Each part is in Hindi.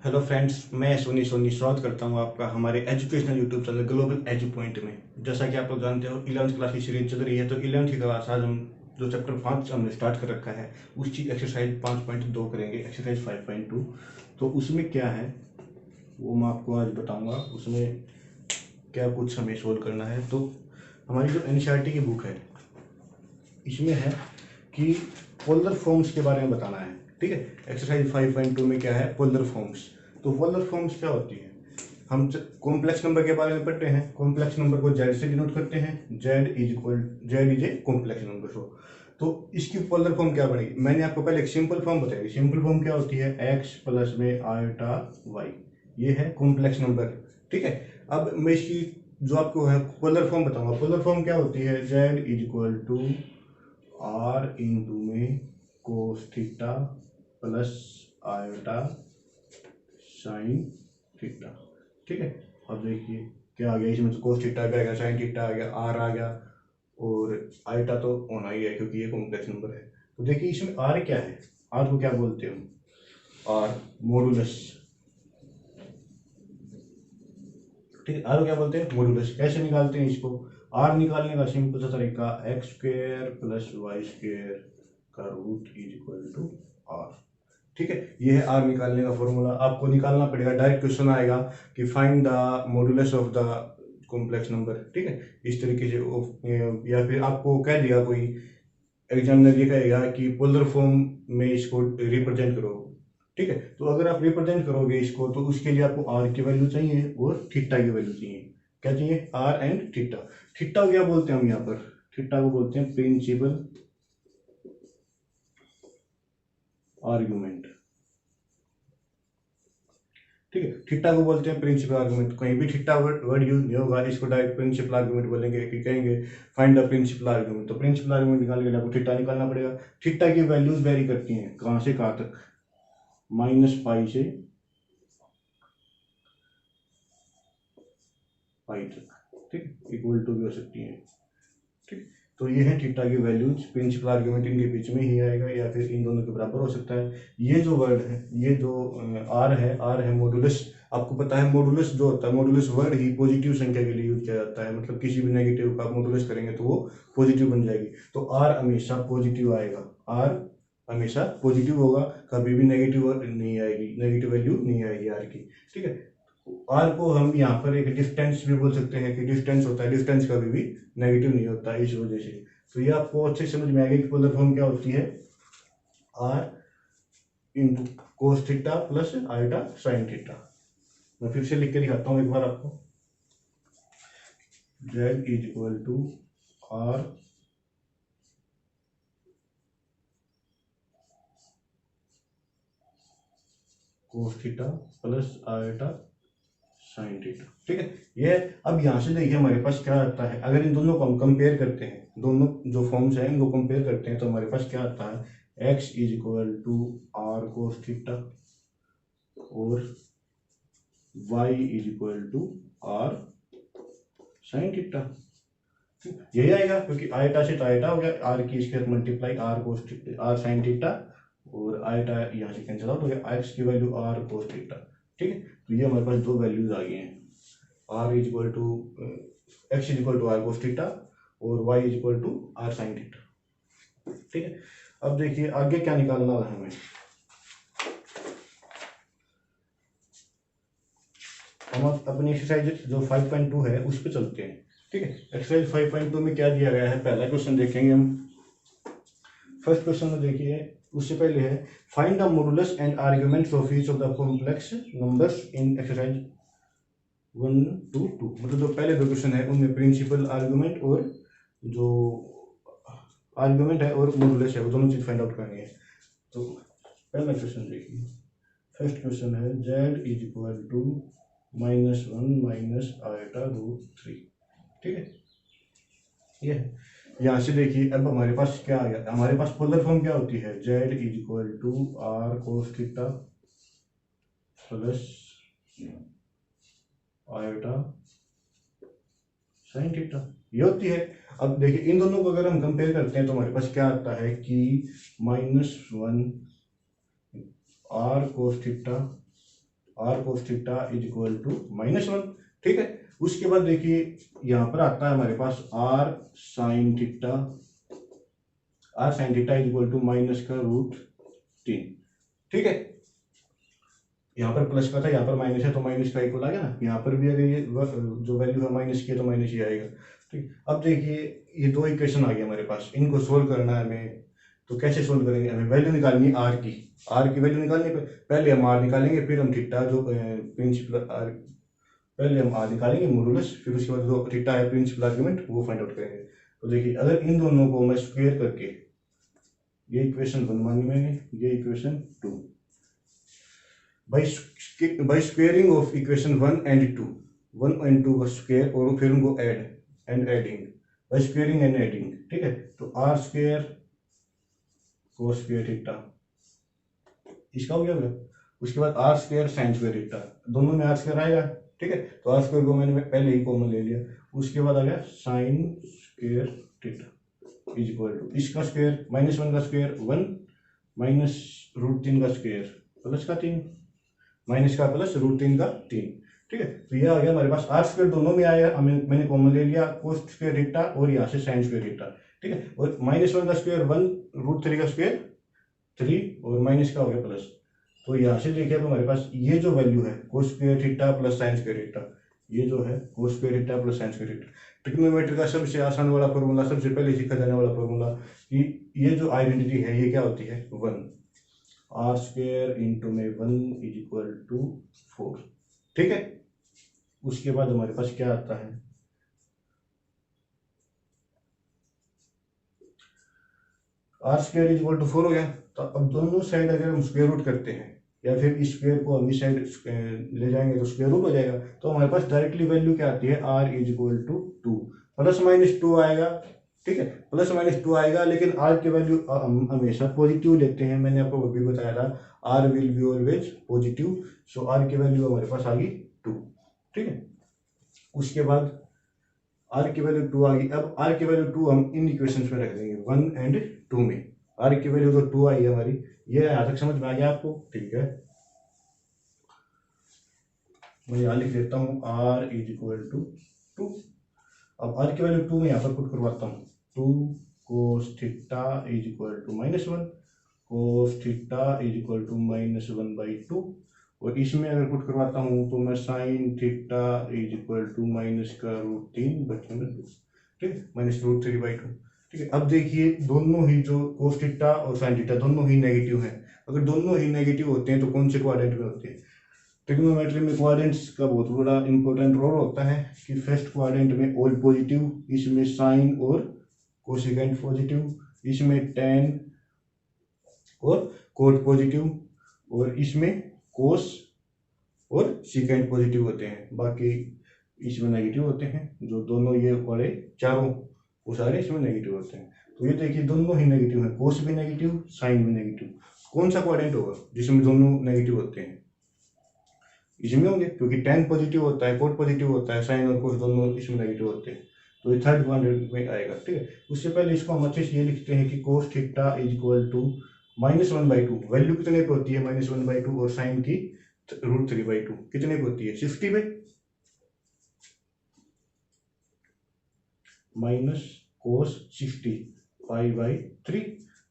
हेलो फ्रेंड्स, मैं सोनी सोनी स्वागत करता हूं आपका हमारे educational YouTube channel global edu point में। जैसा कि आप लोग जानते हो 11th क्लास की सीरीज चल रही है, तो 11th की क्लास आज हम जो चैप्टर 5 हमने स्टार्ट कर रखा है उसकी एक्सरसाइज 5.2 करेंगे, एक्सरसाइज 5.2। तो उसमें क्या है वो मैं आपको आज बताऊंगा, उसमें क्या कुछ हमें सोल्व करना है। तो हमारी जो एनसीईआरटी की बुक है इसमें है कि पोलर फॉर्म्स के बारे में बताना है। ठीक है, एक्सरसाइज 5.2 में क्या है, पोलर फॉर्म्स। तो पोलर फॉर्म्स क्या होती है, हम कॉम्प्लेक्स नंबर के बारे में पढ़ते हैं। कॉम्प्लेक्स नंबर को जेड से डिनोट करते हैं, Z is a complex number. तो इसकी पोलर फॉर्म क्या बनेगी, मैंने आपको पहले एक सिंपल फॉर्म बताई। सिंपल फॉर्म क्या होती है, एक्स प्लस में आयोटा वाई, ये है कॉम्प्लेक्स नंबर। ठीक है, अब मैं इसकी जो आपको है पोलर फॉर्म बताऊंगा। पोलर फॉर्म क्या होती है, Z is equal to R into में cos theta plus iota sine theta. ठीक है, अब देखिए क्या आ गया इसमें, तो कोस थीटा भी आ गया, साइन थीटा आ गया, आर आ गया, और आयोटा तो होना ही है क्योंकि ये कॉम्प्लेक्स नंबर है। तो देखिए इसमें आर क्या है, आर को क्या बोलते हैं, आर मॉडुलस। ठीक है, आर को क्या बोलते हैं, मॉडुलस। कैसे निकालते हैं इसको, आर निकालने का सिंपल सा तरीका, X square plus Y square का root is equal to R. ठीक है, ये है आर निकालने का फॉर्मूला। आपको निकालना पड़ेगा, डायरेक्ट क्वेश्चन आएगा कि find the modulus of the complex number. ठीक है, इस तरीके से या फिर आपको कह दिया कोई एग्जामिनर, ये कहेगा कि पोलर फॉर्म में इसको रिप्रेजेंट करो। ठीक है, तो अगर आप रिप्रेजेंट करोगे इसको तो उसके लिए आपको आर की वैल्यू चाहिए और थीटा की वैल्यू चाहिए। क्या चाहिए, आर एंड थीटा। थीटा को क्या बोलते हैं हम यहाँ पर, थीटा को बोलते हैं प्रिंसिपल आर्गुमेंट। ठीक है, थीटा को बोलते हैं प्रिंसिपल आर्गुमेंट। कहीं भी थीटा वर्ड यूज नहीं होगा, इसको डायरेक्ट प्रिंसिपल आर्गुमेंट बोलेंगे कि कहेंगे फाइंड द प्रिंसिपल आर्गुमेंट। तो प्रिंसिपल आर्गुमेंट निकालने के लिए आपको थीटा निकालना पड़ेगा। थीटा की वैल्यूज वेरी करती हैं, कहाँ से कहाँ तक, माइनस पाई से पाई तक। ठीक, इक्वल टू भी हो सकती है। ठीक, तो ये है थीटा की वैल्यूज। प्रिंसिपल आर्गुमेंट इनके बीच में ही आएगा या फिर इन दोनों के बराबर हो सकता है। ये जो वर्ड है, ये जो आर है मॉडुलस। आपको पता है मॉडुलस जो होता है, मॉडुलस वर्ड ही पॉजिटिव संख्या के लिए यूज किया जाता है। मतलब किसी भी नेगेटिव का मॉडुलस करेंगे तो वो पॉजिटिव बन जाएगी। तो आर हमेशा पॉजिटिव आएगा, आर हमेशा पॉजिटिव होगा, कभी भी नेगेटिव नहीं आएगी, नेगेटिव वैल्यू नहीं आएगी आर की। ठीक है, आर को हम यहाँ पर एक डिस्टेंस भी बोल सकते हैं कि डिस्टेंस होता है, डिस्टेंस कभी भी नेगेटिव नहीं होता है, इस वजह से। तो ये आपको अच्छे समझ में आएगा कि पोलर फॉर्म क्या होती है, r into cos theta plus iota sine theta. मैं फिर से लिख के दिखाता हूँ एक बार आपको, z is equal to are cos theta plus iota sine theta. ठीक है, ये अब यहाँ से देखिए हमारे पास क्या आता है, अगर इन दोनों को हम कंपेयर करते हैं, दोनों जो फॉर्म्स हैं इनको कंपेयर करते हैं, तो हमारे पास क्या आता है, x is equal to are cos theta और y is equal to are sine theta. यही आएगा क्योंकि आयटा से तो आयटा हो गया, आर की इसके साथ multiply r cos r sine theta, और आयटा यहाँ से कैंसिल आउट हो गया, एक्स की वैल्यू आर कोस थीटा। ठीक है, तो ये हमारे पास दो वैल्यूज आ गई हैं, R is equal to X is equal to are cos theta और Y is equal to are sine theta. ठीक है, अब देखिए आगे क्या निकालना है हमें। हम अपनी एक्सरसाइज जो 5.2 है उस पर चलते हैं। ठीक है, एक्सरसाइज 5.2 में क्या दिया गया है, पहला क्वेश्चन देखेंगे हम। फर्स्ट क्वेश्चन में देखिए, उससे पहले है find the modulus and arguments of each of the complex numbers in exercise 1 to 2। मतलब जो पहले दो क्वेश्चन है उनमें प्रिंसिपल आर्गुमेंट और जो आर्गुमेंट है और मॉडुलस है वो दोनों चीज फाइंड आउट करनी है। तो पहला क्वेश्चन देखिए, फर्स्ट क्वेश्चन है z is equal to -1 minus iota root 3। ठीक है, ये यहाँ से देखिए अब हमारे पास क्या आ गया, हमारे पास पोलर फॉर्म क्या होती है, z is equal to are cos theta plus iota sine theta, ये होती है। अब देखिए इन दोनों को अगर हम कंपेयर करते हैं तो हमारे पास क्या आता है कि -1 r cos theta r cos theta is equal to -1। ठीक है, उसके बाद देखिए यहाँ पर आता है हमारे पास R sine theta is equal to -√3। ठीक है, यहाँ पर प्लस का था, यहाँ पर माइनस है, तो माइनस का इक्वल आ गया ना। यहाँ पर भी अगर ये जो वैल्यू है माइनस की है तो माइनस ही आएगा। ठीक, अब देखिए ये दो इक्वेशन आ गई हमारे पास, इनको सोल्व करना है हमें। तो कैसे सोल्व करेंगे, हमें वैल्यू निकालनी है आर की वैल्यू निकालनी है। पहले हम आर निकालेंगे, फिर हम थीटा जो प्रिंसिपल आर, पहले हम आर निकालेंगे मॉडुलस, फिर उसके बाद जो थीटा है प्रिंसिपल आर्गुमेंट वो फाइंड आउट करेंगे। तो देखिए अगर इन दोनों को मैं स्क्वायर करके, ये इक्वेशन 1 मानी मैंने, ये equation 2, by squaring of equation 1 and 2 का स्क्वायर और फिर उनको adding by squaring and adding। ठीक है, तो r square cos square theta इसका हो गया। उसके बाद r square sine square theta, दोनों में आर स्क्वायर आएगा। ठीक है, तो आर स्क्वायर को मैंने पहले ही कॉमन ले लिया। उसके बाद आ गया sine square theta is equal to इसका स्क्वायर -1 का स्क्वायर 1 -√3 का स्क्वायर प्लस का 3 माइनस का प्लस √3 का 3। ठीक है, तो ये आ गया हमारे पास आर स्क्वायर, दोनों में आया, मैंने कॉमन ले लिया कोस स्क्वायर थीटा और यहाँ से साइन स्क्वायर थीटा। ठीक है, और -1 का स्क्वायर 1 √3 का स्क्वायर 3 और माइनस का हो गया प्लस। तो यहाँ से देखिए अब हमारे पास ये जो वैल्यू है कोस square theta plus sign square theta, ये जो है कोस square theta plus sign square theta, trigonometry का सबसे आसान वाला फॉर्मूला, सबसे पहले सीखा जाने वाला फॉर्मूला कि ये जो आइडेंटिटी है ये क्या होती है 1, आर स्क्वायर इंटू में 1 इज इक्वल टू 4। ठीक है, उसके बाद हमारे पास क्या आता है, r square is equal to 4 हो गया। तो अब दोनों साइड अगर हम स्क्वायर रूट करते हैं या फिर इस स्क्वायर को हम इस साइड ले जाएंगे तो स्क्वायर रूट हो जाएगा। तो हमारे पास डायरेक्टली वैल्यू क्या आती है, आर इज इक्वल टू 2 ±2 आएगा। ठीक है, ±2 आएगा, लेकिन आर की वैल्यू हम हमेशा पॉजिटिव लेते हैं, मैंने आपको वो भी बताया था, r will be always positive. So r की वैल्यू हमारे पास आ गई 2। ठीक है, उसके बाद आर की वैल्यू 2 आ गई। अब आर की वैल्यू 2 हम इन इक्वेशंस में रख देंगे 1 एंड 2 में। आर की वैल्यू तो 2 आई है हमारी, ये यहाँ तक समझ में आ गया आपको। ठीक है, मैं यहाँ लिख देता हूँ आर इज इक्वल टू 2। अब आर की वैल्यू 2 में यहाँ पर पुट करवाता हूँ, 2 cos theta is equal to -1 cos theta is equal to -1/2, और इसमें अगर पुट करवाता हूँ तो मैं sine theta is equal to -√3/2। ठीक है, -√3/2। ठीक है, अब देखिए दोनों ही जो कोस थीटा और साइन थीटा दोनों ही नेगेटिव हैं। अगर दोनों ही नेगेटिव होते हैं तो कौन से क्वाड्रेंट में होते हैं, ट्रिग्नोमेट्री में क्वाड्रेंट्स का बहुत बड़ा इंपॉर्टेंट रोल होता है कि फर्स्ट क्वाड्रेंट में ऑल पॉजिटिव, इसमें साइन और कोसेकेंट पॉजिटिव, इसमें टेन और कोट पॉजिटिव, और इसमें कोस और सीकेंट पॉजिटिव होते हैं, बाकी इसमें नेगेटिव होते हैं। जो दोनों ये वाले चारों वो सारे इसमें नेगेटिव होते हैं। तो ये देखिए दोनों ही नेगेटिव हैं, कोस भी नेगेटिव साइन भी नेगेटिव। कौन सा क्वाड्रेंट होगा जिसमें दोनों नेगेटिव होते हैं, इसमें होंगे, क्योंकि टेन पॉजिटिव होता है, कोट पॉजिटिव होता है, साइन और कोस दोनों इसमें नेगेटिव होते हैं। तो ये थर्ड क्वाड्रेंट में आएगा। ठीक है, उससे पहले इसको हम अच्छे से ये लिखते हैं कि cos theta is equal to -1/2, value कितने पे होती है -1/2, और साइन की √3/2 कितने पे होती है 60 पे, माइनस कोस 60 π/3,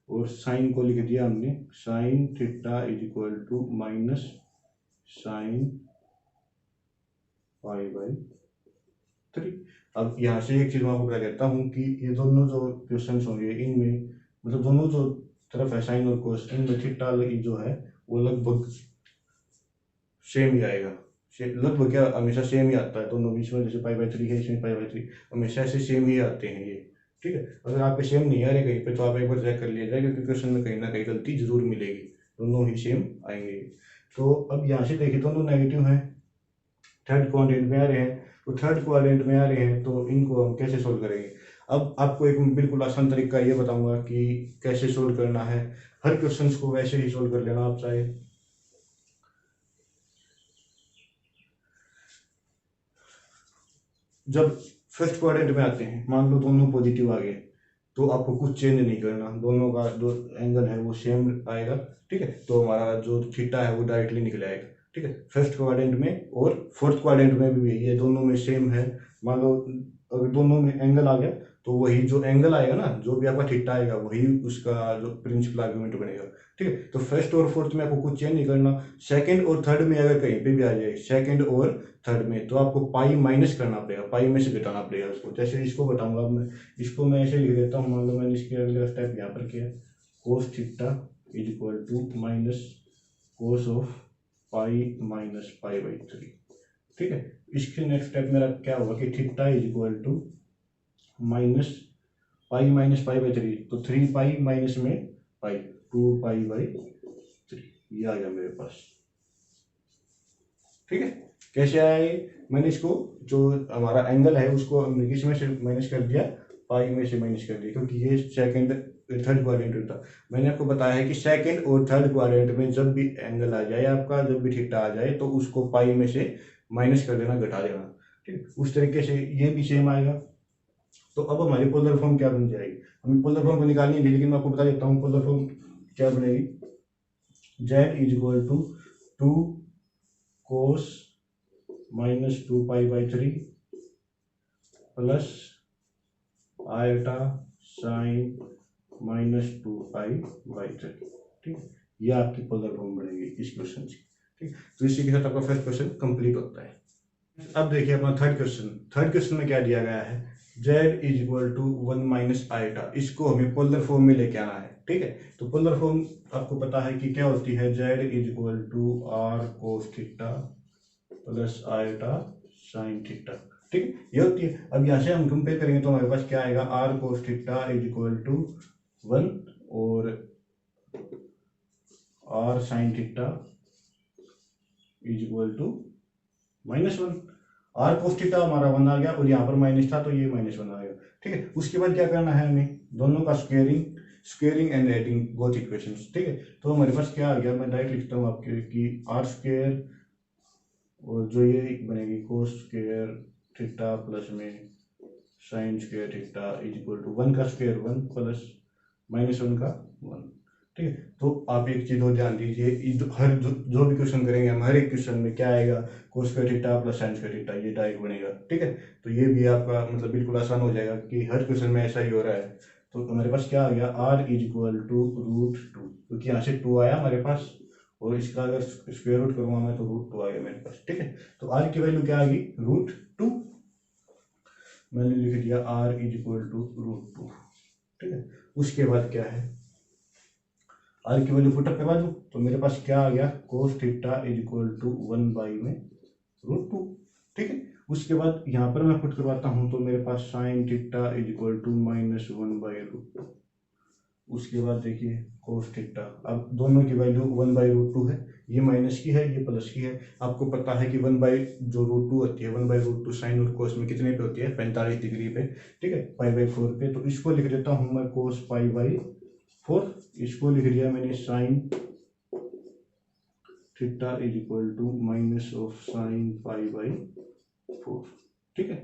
और साइन को लिख दिया हमने sine theta is equal to minus sine π/3। अब यहाँ से एक चीज मैं आपको बता देता हूँ कि ये दोनों जो क्वेश्चन होंगे इनमें, मतलब दोनों जो तरफ है साइन और कोस, इनमें थीटा जो है वो लगभग सेम ही आएगा। लगभग क्या, हमेशा सेम ही आता है दोनों बीच में, जैसे π/3 है इसमें π/3, हमेशा ऐसे सेम ही आते हैं ये। ठीक है, अगर आपके सेम नहीं आ रहे कहीं पे तो आप एक बार चेक कर लीजिएगा, क्योंकि क्वेश्चन में कहीं ना कहीं गलती जरूर मिलेगी, दोनों ही सेम आएंगे। तो अब यहाँ से देखिए दोनों नेगेटिव हैं, थर्ड क्वाड्रेंट में आ रहे हैं, तो थर्ड क्वाड्रेंट में आ रहे हैं तो इनको हम कैसे सोल्व करेंगे। अब आपको एक बिल्कुल आसान तरीका ये बताऊंगा कि कैसे सोल्व करना है। हर क्वेश्चन को वैसे ही सोल्व कर लेना आप चाहे। जब फर्स्ट क्वाड्रेंट में आते हैं, मान लो दोनों पॉजिटिव आ गए, तो आपको कुछ चेंज नहीं करना, दोनों का जो एंगल है वो सेम आएगा। ठीक है, तो हमारा जो थीटा है वो डायरेक्टली निकल आएगा। ठीक है, फर्स्ट क्वाड्रेंट में और फोर्थ क्वाड्रेंट में भी यही है, दोनों में सेम है। मान लो अगर दोनों में एंगल आ गया तो वही जो एंगल आएगा ना, जो भी आपका थीटा आएगा वही उसका जो प्रिंसिपल आर्गुमेंट बनेगा। ठीक है, तो फर्स्ट और फोर्थ में आपको कुछ चेंज नहीं करना। सेकंड और थर्ड में अगर कहीं पे भी आ जाए, सेकंड और थर्ड में, तो आपको पाई माइनस करना पड़ेगा, पाई में से घटाना पड़ेगा उसको। जैसे इसको बताऊंगा अब मैं, इसको मैं ऐसे लिख देता हूँ। मान लो मैंने इसके अगला स्टेप यहाँ पर किया, cos theta is equal to minus cos of pi minus pi by 3। ठीक है, इसके नेक्स्ट स्टेप मेरा क्या होगा कि theta is equal to minus pi by 3, तो 3 पाई माइनस में पाई, 2 पाई बाई 3, ये आ गया मेरे पास। ठीक है, कैसे आया ये? मैंने इसको जो हमारा एंगल है उसको हमने किस में से माइनस कर दिया, पाई में से माइनस कर दिया, क्योंकि ये सेकंड थर्ड क्वाड्रेंट था। मैंने आपको बताया है कि सेकंड और थर्ड क्वाड्रेंट में जब भी एंगल आ जाए आपका, जब भी थीटा आ जाए, तो उसको पाई में से माइनस कर देना, घटा देना। ठीक, उस तरीके से ये भी सेम आएगा। तो अब हमारी पोलर फॉर्म क्या बन जाएगी? हमें पोलर फॉर्म निकालनी है, लेकिन मैं आपको बता देता हूँ पोलर फॉर्म क्या बनेगी। z is equal to 2 cos minus 2 pi by 3 plus iota sine minus 2 pi by 3। ठीक, ये आपकी पोलर फॉर्म बनेगी इस क्वेश्चन की। ठीक, तो इसी के साथ आपका फर्स्ट क्वेश्चन कंप्लीट होता है। अब देखिए अपना थर्ड क्वेश्चन। थर्ड क्वेश्चन में क्या दिया गया है, z is equal to 1 minus iota, इसको हमें पोलर फॉर्म में लेके आना है। ठीक है, तो पोलर फॉर्म आपको पता है कि क्या होती है, z is equal to are cos theta plus iota sine theta. ठीक है, ये होती है। अब यहाँ से हम कंपेयर करेंगे तो हमारे पास क्या आएगा, r cos theta is equal to 1 और are sine theta is equal to -1। R cos theta हमारा 1 आ गया और यहाँ पर माइनस था तो ये -1 आ गया। ठीक है, उसके बाद क्या करना है हमें, दोनों का squaring and adding both equations. ठीक है, तो हमारे पास क्या आ गया, मैं डायरेक्ट लिखता हूँ आपके कि आर स्क्वेयर और जो ये बनेगी कोस स्क्वेयर थीटा प्लस में sine square theta is equal to 1 का स्क्वेयर 1 प्लस -1 का 1। ठीक है, तो आप एक चीज और ध्यान दीजिए, जो भी क्वेश्चन करेंगे हम, हर एक क्वेश्चन में क्या आएगा, कोस square theta plus sign square theta, ये डायरेक्ट बनेगा। ठीक है, तो ये भी आपका मतलब बिल्कुल आसान हो जाएगा कि हर क्वेश्चन में ऐसा ही हो रहा है। तो हमारे पास क्या आ गया, r इज इक्वल टू √2, क्योंकि यहाँ से 2 आया हमारे पास और इसका अगर स्क्वायर रूट करूंगा मैं तो √2 आ गया मेरे पास। ठीक है, तो r की वैल्यू क्या आ गई, √2। मैंने लिख दिया r इज इक्वल टू √2। ठीक है, उसके बाद क्या है, आर की वैल्यू पुटअप करवा दूं तो मेरे पास क्या आ गया, cos theta is equal to 1 by में √2। ठीक है, उसके बाद यहाँ पर मैं पुट करवाता हूँ तो मेरे पास sine theta is equal to -1 by √2। उसके बाद देखिए कोस थीटा, अब दोनों की वैल्यू 1 बाई √2 है, ये माइनस की है ये प्लस की है। आपको पता है कि 1 बाई जो √2 होती है, 1 बाई √2 साइन और कोस में कितने पे होती है, 45 डिग्री पे। ठीक है, पाई बाई 4 पे, तो इसको लिख देता हूँ मैं कोस पाई बाई 4। इसको लिख दिया मैंने sine theta is equal to minus of sine pi by 4। ठीक है,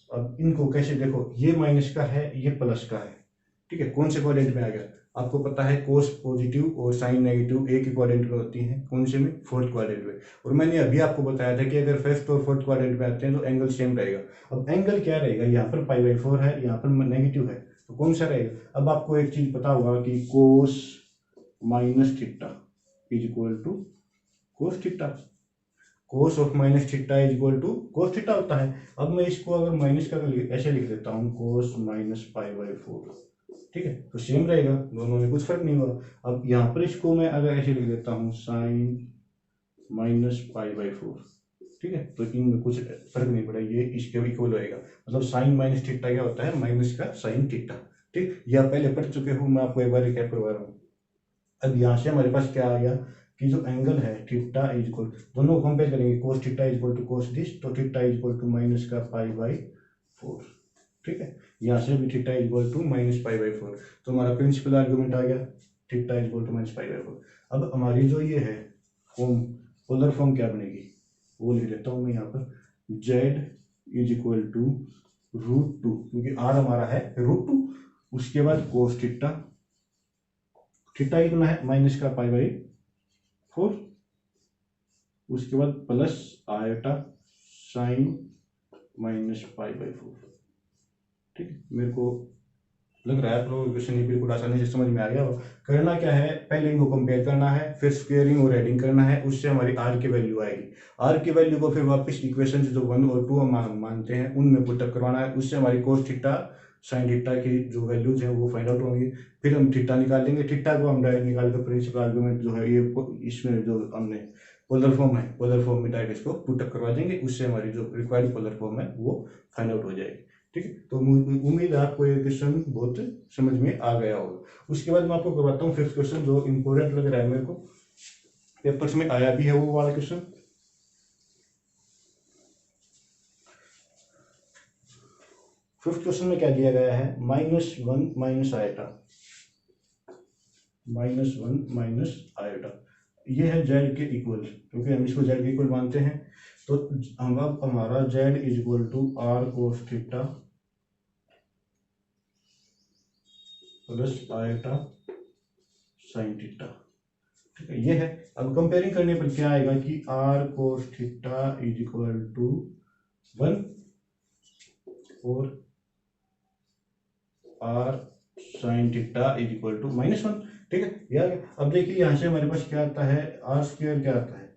अब इनको कैसे देखो, ये माइनस का है ये प्लस का है। ठीक है, कौन से क्वाड्रेंट में आ गया, आपको पता है कोस पॉजिटिव और साइन नेगेटिव एक ही क्वाड्रेंट में होती हैं, कौन से में, फोर्थ क्वाड्रेंट में। और मैंने अभी आपको बताया था कि अगर फर्स्ट और फोर्थ क्वाड्रेंट में आते हैं तो एंगल सेम रहेगा। अब एंगल क्या रहेगा, यहाँ पर पाई बाई 4 है, यहाँ पर नेगेटिव है, तो कौन सा रहेगा। अब आपको एक चीज पता होगा कि cos minus theta is equal to cos theta, cos of minus theta is equal to cos theta होता है। अब मैं इसको अगर माइनस का ऐसे लिख देता हूँ, कोस माइनस पाई बाई 4। ठीक है, तो सेम रहेगा, दोनों में कुछ फर्क नहीं हुआ। अब यहाँ पर इसको मैं अगर ऐसे लिख देता हूँ, साइन माइनस पाई बाई 4। ठीक है, तो इनमें कुछ फर्क नहीं पड़ा, ये इसके इक्वल होएगा। मतलब साइन माइनस थीटा क्या होता है, माइनस का साइन थीटा। ठीक, ये आप पहले पढ़ चुके हो, मैं आपको एक बार रिकैप करवा रहा हूँ। अब यहाँ से हमारे पास क्या आ गया कि जो एंगल है थीटा इज इक्वल, दोनों को कंपेयर करेंगे, cos theta is equal to cos this, तो theta is equal to minus का पाई बाई 4। ठीक है, यहाँ से भी theta is equal to minus pi by 4, तो हमारा प्रिंसिपल आर्गुमेंट आ गया, theta is equal to minus pi by 4। अब हमारी जो ये है फॉर्म, पोलर फॉर्म क्या बनेगी, वो लिख देता हूँ मैं यहाँ पर, z इज इक्वल टू √2, क्योंकि r हमारा है √2। उसके बाद कोस थीटा, थीटा कितना है, माइनस का पाई बाई 4 उसके बाद plus iota sign minus pi by 4। ठीक है, मेरे को लग रहा है आप लोगों को क्वेश्चन ये बिल्कुल आसानी से समझ में आ गया हो। करना क्या है, पहले इनको कंपेयर करना है, फिर स्क्वेयरिंग और एडिंग करना है, उससे हमारी आर की वैल्यू आएगी। आर की वैल्यू को फिर वापस इक्वेशन जो 1 और 2 हम मानते हैं उनमें पुटअप करवाना है, उससे हमारी कोस थीटा साइन थीटा की जो वैल्यूज हैं वो फाइंड आउट होंगी। फिर हम थीटा निकालेंगे, थीटा को हम डायरेक्ट निकाल कर प्रिंसिपल आर्गुमेंट जो है ये इसमें जो हमने पोलर फॉर्म है, पोलर फॉर्म में डायरेक्ट इसको पुटअप करवा देंगे, उससे हमारी जो रिक्वायर्ड पोलर फॉर्म है वो फाइंड आउट हो जाएगी। ठीक है, तो उम्मीद है आपको ये क्वेश्चन बहुत समझ में आ गया होगा। उसके बाद मैं आपको करवाता हूँ फिफ्थ क्वेश्चन, जो इंपॉर्टेंट लग रहा है मेरे को, पेपर्स में आया भी है वो वाला क्वेश्चन। फिफ्थ क्वेश्चन में क्या दिया गया है, -1 माइनस आयोटा, -1 माइनस आयोटा, ये है जेड के इक्वल, क्योंकि हम इसको जेड के इक्वल मानते हैं। तो हम अब हमारा z is equal to are cos theta plus iota sine theta. ठीक है, ये है। अब कंपेयरिंग करने पर क्या आएगा कि R cos theta is equal to 1 और are sine theta is equal to -1। ठीक है यार, अब देखिए यहाँ से हमारे पास क्या आता है, आर स्क्वायर क्या आता है,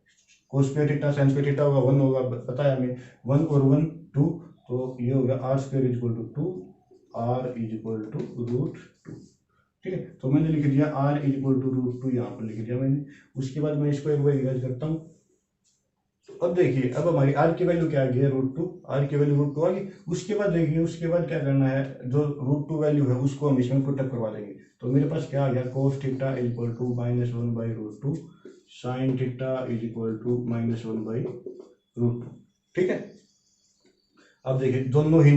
कोस square theta sine square theta होगा 1 होगा, बताया हमें 1 और 1 2, तो ये हो गया R square is equal to 2, R is equal to √2। ठीक है, तो मैंने लिख दिया आर इज इक्वल टू √2, यहाँ पर लिख दिया मैंने। उसके बाद मैं इसको एक बार इरेज करता हूँ। अब देखिए, अब हमारी आर की वैल्यू क्या आ गई है, √2, आर की वैल्यू √2 आ गई। उसके बाद देखिए, उसके बाद क्या करना है, जो √2 वैल्यू है उसको हम इसमें पुटअप करवा देंगे। तो मेरे पास क्या आ गया, cos theta is equal to -1 by √2, sine theta is equal to -1 by √2। ठीक है, अब देखिए दोनों ही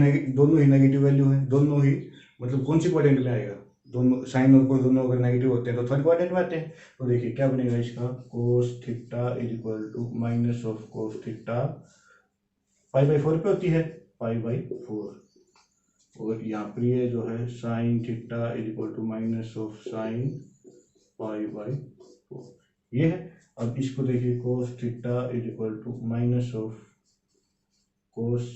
नेगेटिव वैल्यू है, दोनों ही मतलब कौन सी क्वाड्रेंट में आएगा, दोनों साइन और कोस दोनों अगर नेगेटिव होते हैं तो थर्ड क्वाड्रेंट में आते हैं। तो देखिए क्या बनेगा इसका, cos theta is equal to minus of cos theta π/4 पे होती है, π/4, और यहाँ पर ये जो है sine theta is equal to minus of sine π/4, ये है। अब इसको देखिए, cos theta is equal to minus of cos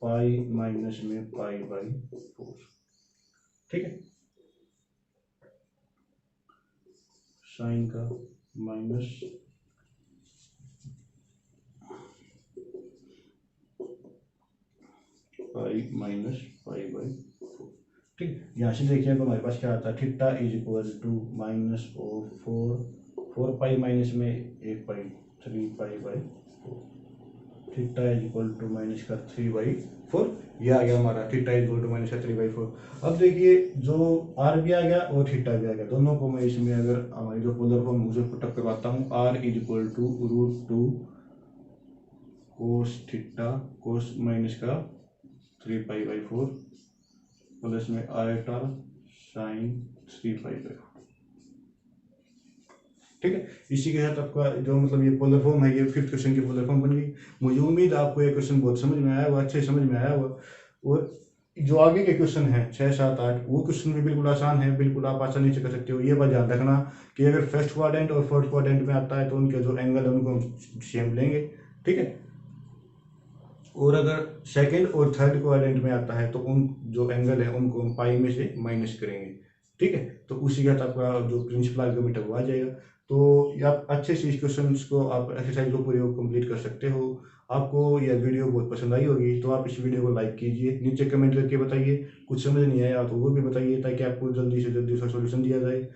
pi minus में π/4। ठीक है, साइन का माइनस पाई माइनस π/4। ठीक, यहाँ से देखिए अब हमारे पास क्या आता है, theta is equal to minus of 4 pi minus में 1 pi 3 π/4, theta is equal to minus का 3/4, ये आ गया हमारा theta is equal to minus का 3/4। अब देखिए जो आर भी आ गया और थीटा भी आ गया, दोनों को मैं इसमें अगर हमारी जो पोलर फॉर्म मुझे पुटअप करवाता हूँ, R is equal to √2 cos theta cos minus का 3π/4 प्लस में आयोटा साइन 3π/4। ठीक है, इसी के साथ आपका जो मतलब ये पोलर फॉर्म है, ये फिफ्थ क्वेश्चन की पोलर फॉर्म बन गई। मुझे उम्मीद है आपको ये क्वेश्चन बहुत समझ में आया हुआ, अच्छे समझ में आया हुआ। और जो आगे के क्वेश्चन हैं 6 7 8, वो क्वेश्चन भी बिल्कुल आसान है, बिल्कुल आप आसानी से कर सकते हो। ये बात ध्यान रखना कि अगर फर्स्ट क्वाड्रेंट और फोर्थ क्वाड्रेंट में आता है तो उनके जो एंगल है उनको हम सेम लेंगे। ठीक है, और अगर सेकंड और थर्ड क्वाड्रेंट में आता है तो उन जो एंगल है उनको हम पाई में से माइनस करेंगे। ठीक है, तो उसी के साथ आपका जो प्रिंसिपल आर्गुमेंट है वो आ जाएगा। तो ये आप अच्छे से इस क्वेश्चन को आप एक्सरसाइज को पूरी कंप्लीट कर सकते हो। आपको यह वीडियो बहुत पसंद आई होगी तो आप इस वीडियो को लाइक कीजिए, नीचे कमेंट करके बताइए, कुछ समझ नहीं आया तो वो भी बताइए, ताकि आपको जल्दी से जल्दी उसका सोल्यूशन दिया जाए।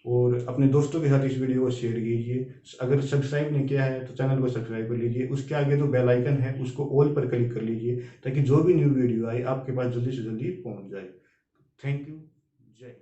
और अपने दोस्तों के साथ इस वीडियो को शेयर कीजिए। अगर सब्सक्राइब नहीं किया है तो चैनल को सब्सक्राइब कर लीजिए, उसके आगे जो बेल आइकन है उसको ऑल पर क्लिक कर लीजिए, ताकि जो भी न्यू वीडियो आए आपके पास जल्दी से जल्दी पहुंच जाए। थैंक यू, जय।